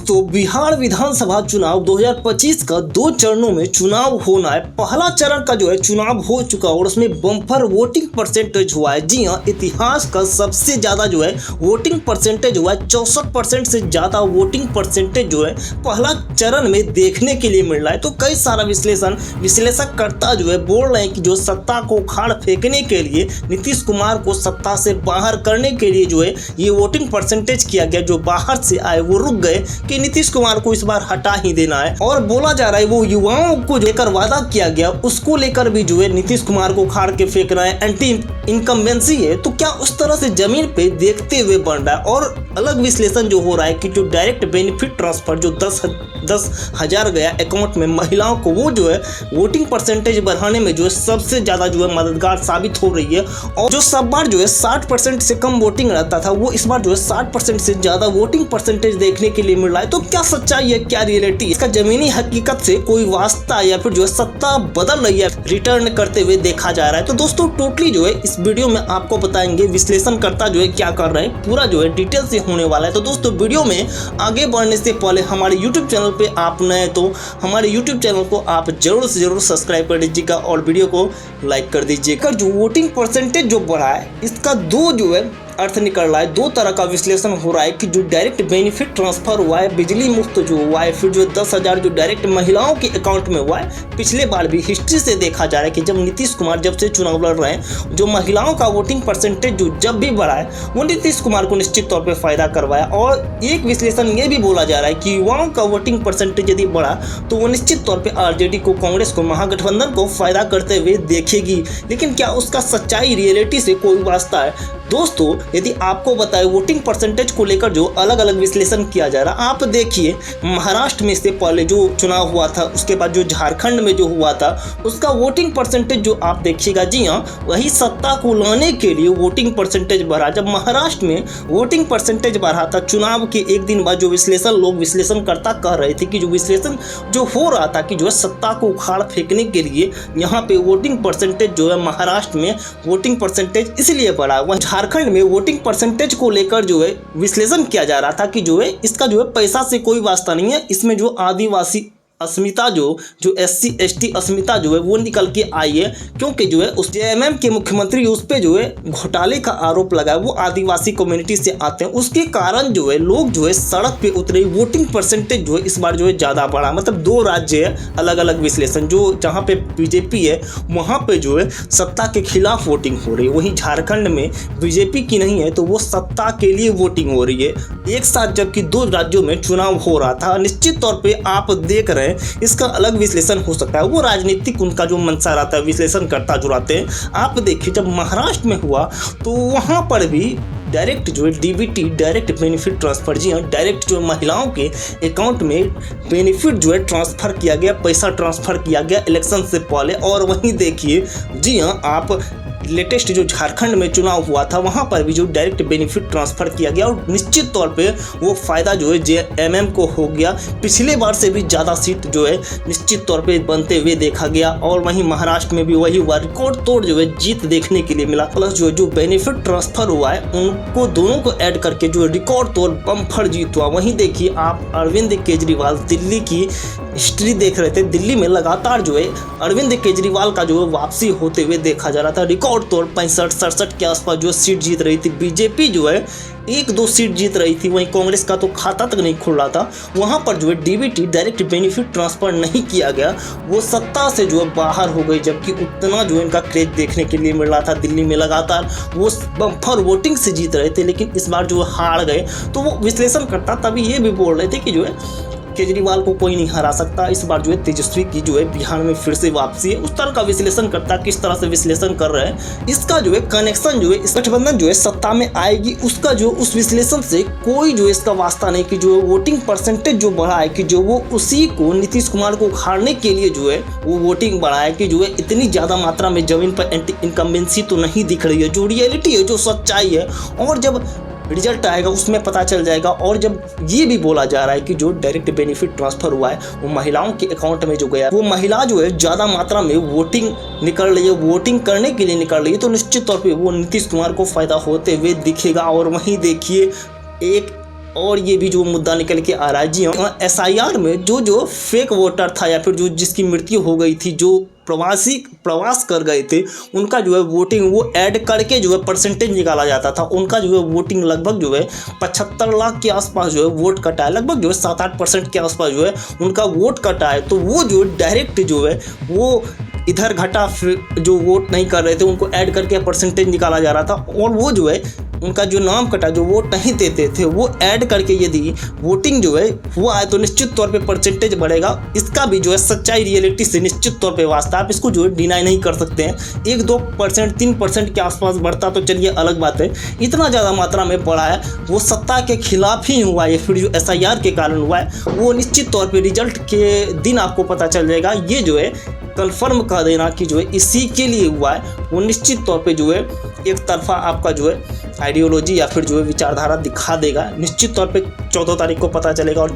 दोस्तों, बिहार विधानसभा चुनाव 2025 का 2 चरणों में चुनाव होना है। पहला चरण का चुनाव हो चुका और उसमें बम्पर वोटिंग परसेंटेज हुआ है। जी हाँ, इतिहास का सबसे ज्यादा वोटिंग परसेंटेज हुआ है। 64% से ज्यादा वोटिंग परसेंटेज पहला चरण में देखने के लिए मिल रहा है। तो कई सारा विश्लेषकर्ता बोल रहे हैं कि सत्ता को उखाड़ फेंकने के लिए, नीतीश कुमार को सत्ता से बाहर करने के लिए ये वोटिंग परसेंटेज किया गया। जो बाहर से आए वो रुक गए कि नीतीश कुमार को इस बार हटा ही देना है। और बोला जा रहा है वो युवाओं को लेकर वादा किया गया, उसको लेकर भी नीतीश कुमार को उखाड़ के फेंकना है, एंटी इनकम्बेंसी है। तो क्या उस तरह से जमीन पे देखते हुए बन रहा है। और अलग विश्लेषण हो रहा है कि डायरेक्ट बेनिफिट ट्रांसफर 10,000 गया अकाउंट में महिलाओं को, वो वोटिंग परसेंटेज बढ़ाने में सबसे ज्यादा मददगार साबित हो रही है। और जो सब बार 60% से कम वोटिंग रहता था, वो इस बार 60% से ज्यादा वोटिंग परसेंटेज देखने के लिए मिल रहा है। तो क्या सच्चाई है, क्या रियलिटी, इसका जमीनी हकीकत से कोई वास्ता या फिर सत्ता बदल रही है, रिटर्न करते हुए देखा जा रहा है। तो दोस्तों टोटली इस वीडियो में आपको बताएंगे विश्लेषणकर्ता क्या कर रहे हैं, पूरा डिटेल से होने वाला है। तो दोस्तों वीडियो में आगे बढ़ने से पहले हमारे यूट्यूब चैनल पे आप नए तो हमारे यूट्यूब चैनल को आप जरूर से जरूर सब्सक्राइब कर दीजिएगा और वीडियो को लाइक कर दीजिएगा। जो वोटिंग परसेंटेज बढ़ा है, इसका दो अर्थ निकल रहा है। दो तरह का विश्लेषण हो रहा है कि डायरेक्ट बेनिफिट ट्रांसफर हुआ है, बिजली मुफ्त हुआ है, फिर 10,000 डायरेक्ट महिलाओं के अकाउंट में हुआ है। पिछले बार भी हिस्ट्री से देखा जा रहा है कि जब नीतीश कुमार जब से चुनाव लड़ रहे हैं, महिलाओं का वोटिंग परसेंटेज जब भी बढ़ा है, वो नीतीश कुमार को निश्चित तौर पर फायदा करवाया। और एक विश्लेषण ये भी बोला जा रहा है कि युवाओं का वोटिंग परसेंटेज यदि बढ़ा तो वो निश्चित तौर पर आरजेडी को, कांग्रेस को, महागठबंधन को फायदा करते हुए देखेगी। लेकिन क्या उसका सच्चाई रियलिटी से कोई वास्ता है? दोस्तों यदि आपको बताए वोटिंग परसेंटेज को लेकर अलग अलग विश्लेषण किया जा रहा, आप देखिए महाराष्ट्र में इससे पहले चुनाव हुआ था, उसके बाद झारखंड में हुआ था, उसका वोटिंग परसेंटेज आप देखिएगा। जी हाँ, वही सत्ता को लाने के लिए वोटिंग परसेंटेज बढ़ा। जब महाराष्ट्र में वोटिंग परसेंटेज बढ़ा था, चुनाव के एक दिन बाद लोग विश्लेषणकर्ता कह रहे थे कि विश्लेषण हो रहा था कि सत्ता को उखाड़ फेंकने के लिए यहाँ पे वोटिंग परसेंटेज महाराष्ट्र में वोटिंग परसेंटेज इसलिए बढ़ा। वह झारखंड में वोटिंग परसेंटेज को लेकर विश्लेषण किया जा रहा था कि इसका पैसा से कोई वास्ता नहीं है, इसमें आदिवासी अस्मिता जो SC ST अस्मिता वो निकल के आई है। क्योंकि उस JMM के मुख्यमंत्री उस पे घोटाले का आरोप लगा, वो आदिवासी कम्युनिटी से आते हैं, उसके कारण लोग सड़क पे उतरे। वोटिंग परसेंटेज इस बार ज्यादा बढ़ा। मतलब 2 राज्य है, अलग अलग विश्लेषण। जहाँ पे बीजेपी है वहाँ पे सत्ता के खिलाफ वोटिंग हो रही है, वहीं झारखंड में बीजेपी की नहीं है तो वो सत्ता के लिए वोटिंग हो रही है एक साथ, जबकि 2 राज्यों में चुनाव हो रहा था। निश्चित तौर पर आप देख रहे हैं इसका अलग विश्लेषण हो सकता है, वो राजनीतिक उनका मंशा रहता है, विश्लेषण करता जो रहते हैं। आप देखिए जब महाराष्ट्र में हुआ तो वहां पर भी direct DBT direct benefit transfer, जी हाँ, डायरेक्ट महिलाओं के अकाउंट में बेनिफिट ट्रांसफर किया गया, पैसा ट्रांसफर किया गया इलेक्शन से पहले। और वहीं देखिए, जी हाँ, आप लेटेस्ट झारखंड में चुनाव हुआ था वहां पर भी डायरेक्ट बेनिफिट ट्रांसफर किया गया और निश्चित तौर पे वो फायदा JMM को हो गया। पिछले बार से भी ज़्यादा सीट निश्चित तौर पे बनते हुए देखा गया। और वहीं महाराष्ट्र में भी वही हुआ, रिकॉर्ड तोड़ जीत देखने के लिए मिला। प्लस जो बेनिफिट ट्रांसफर हुआ है उनको दोनों को ऐड करके रिकॉर्ड तोड़ बम्पर जीत हुआ। वहीं देखिए आप अरविंद केजरीवाल दिल्ली की हिस्ट्री देख रहे थे, दिल्ली में लगातार अरविंद केजरीवाल का वापसी होते हुए देखा जा रहा था। रिकॉर्ड तोड़ 65-67 के आसपास सीट जीत रही थी। बीजेपी 1-2 सीट जीत रही थी, वहीं कांग्रेस का तो खाता तक नहीं खुल रहा था। वहां पर DBT डायरेक्ट बेनिफिट ट्रांसफर नहीं किया गया, वो सत्ता से बाहर हो गई। जबकि उतना इनका क्रेज देखने के लिए मिल रहा था, दिल्ली में लगातार वो बम्पर वोटिंग से जीत रहे थे, लेकिन इस बार हार गए। तो वो विश्लेषण करता तभी ये भी बोल रहे थे कि केजरीवाल को कोई नहीं हरा सकता। इस बार तेजस्वी की बिहार में फिर से वापसी है। उस तरह का विश्लेषण करता, किस तरह से विश्लेषण कर रहे हैं, इसका कनेक्शन इस गठबंधन सत्ता में आएगी, उसका उस विश्लेषण से कोई इसका वास्ता नहीं कि वोटिंग परसेंटेज बढ़ा है कि वो उसी को नीतीश कुमार को उखाड़ने के लिए वो वोटिंग बढ़ा है कि इतनी ज्यादा मात्रा में जमीन पर एंटी इनकम्बेंसी तो नहीं दिख रही है। जो रियलिटी है, जो सच्चाई है, और जब रिजल्ट आएगा उसमें पता चल जाएगा। और जब ये भी बोला जा रहा है कि डायरेक्ट बेनिफिट ट्रांसफर हुआ है वो महिलाओं के अकाउंट में गया, वो महिला ज़्यादा मात्रा में वोटिंग निकल रही है, वोटिंग करने के लिए निकल रही है, तो निश्चित तौर पे वो नीतीश कुमार को फायदा होते हुए दिखेगा। और वहीं देखिए एक और ये भी जो मुद्दा निकल के आ रहा है, जी हाँ, SIR में जो फेक वोटर था या फिर जो जिसकी मृत्यु हो गई थी, जो प्रवास कर गए थे, उनका जो है वोटिंग वो ऐड करके जो है परसेंटेज निकाला जाता था। उनका जो है वोटिंग लगभग जो है 75 लाख के आसपास जो है वोट कटा है, लगभग जो है 7-8% के आसपास जो है उनका वोट कटा है। तो वो जो डायरेक्ट जो है वो इधर घटा, फिर जो वोट नहीं कर रहे थे उनको ऐड करके परसेंटेज निकाला जा रहा था, और वो जो है उनका जो नाम कटा, जो वोट नहीं देते थे, वो ऐड करके यदि वोटिंग जो है वो आए तो निश्चित तौर पे परसेंटेज बढ़ेगा। इसका भी जो है सच्चाई रियलिटी से निश्चित तौर पे वास्ता, आप इसको जो है डिनाई नहीं कर सकते हैं। 1-2%, 3% के आसपास बढ़ता तो चलिए अलग बात है, इतना ज़्यादा मात्रा में बढ़ा है वो सत्ता के खिलाफ ही हुआ है, फिर जो SIR के कारण हुआ है वो निश्चित तौर पर रिजल्ट के दिन आपको पता चल जाएगा। ये जो है कन्फर्म कर देना कि जो है इसी के लिए हुआ है, वो निश्चित तौर पे जो है एक तरफा आपका जो है आइडियोलॉजी या फिर जो है विचारधारा दिखा देगा। निश्चित तौर पे 14 तारीख को पता चलेगा, और